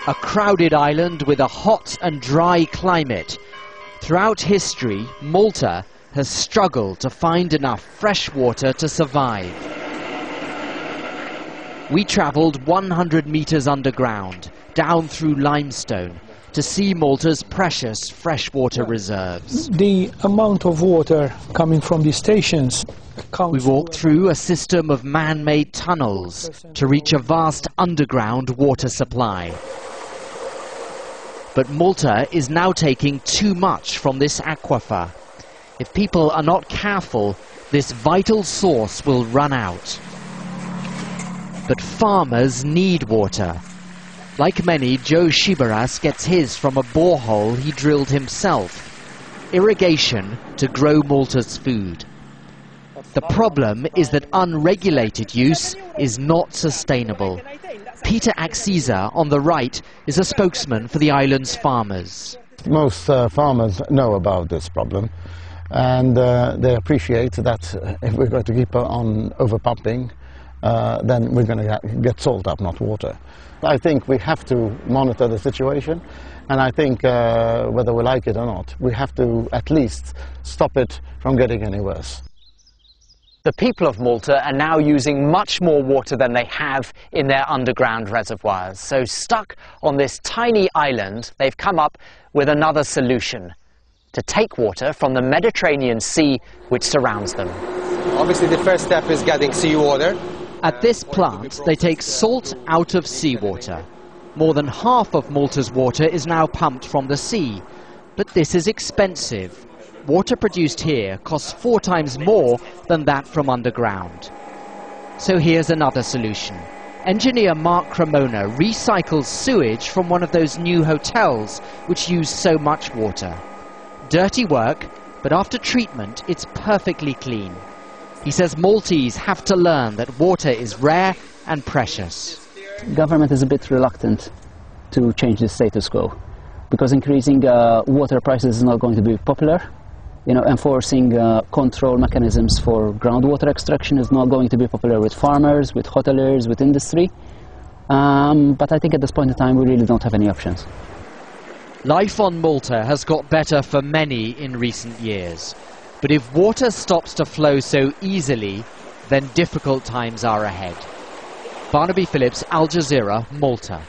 A crowded island with a hot and dry climate. Throughout history, Malta has struggled to find enough fresh water to survive. We travelled 100 metres underground, down through limestone, to see Malta's precious freshwater reserves. The amount of water coming from the stations We walked through a system of man-made tunnels to reach a vast underground water supply. But Malta is now taking too much from this aquifer. If people are not careful, this vital source will run out. But farmers need water. Like many, Joe Shibaras gets his from a borehole he drilled himself. Irrigation to grow Malta's food. The problem is that unregulated use is not sustainable. Peter Axiza, on the right, is a spokesman for the island's farmers. Most farmers know about this problem, and they appreciate that if we're going to keep on overpumping, then we're going to get salt up, not water. I think we have to monitor the situation, and I think whether we like it or not, we have to at least stop it from getting any worse. The people of Malta are now using much more water than they have in their underground reservoirs. So stuck on this tiny island, they've come up with another solution: to take water from the Mediterranean Sea which surrounds them. Obviously the first step is getting seawater. At this plant, they take salt out of seawater. More than half of Malta's water is now pumped from the sea. But this is expensive. Water produced here costs 4 times more than that from underground. So here's another solution. Engineer Mark Cremona recycles sewage from one of those new hotels which use so much water. Dirty work, but after treatment it's perfectly clean. He says Maltese have to learn that water is rare and precious. Government is a bit reluctant to change the status quo because increasing water prices is not going to be popular. Enforcing control mechanisms for groundwater extraction is not going to be popular with farmers, with hoteliers, with industry. But I think at this point in time we really don't have any options. Life on Malta has got better for many in recent years. But if water stops to flow so easily, then difficult times are ahead. Barnaby Phillips, Al Jazeera, Malta.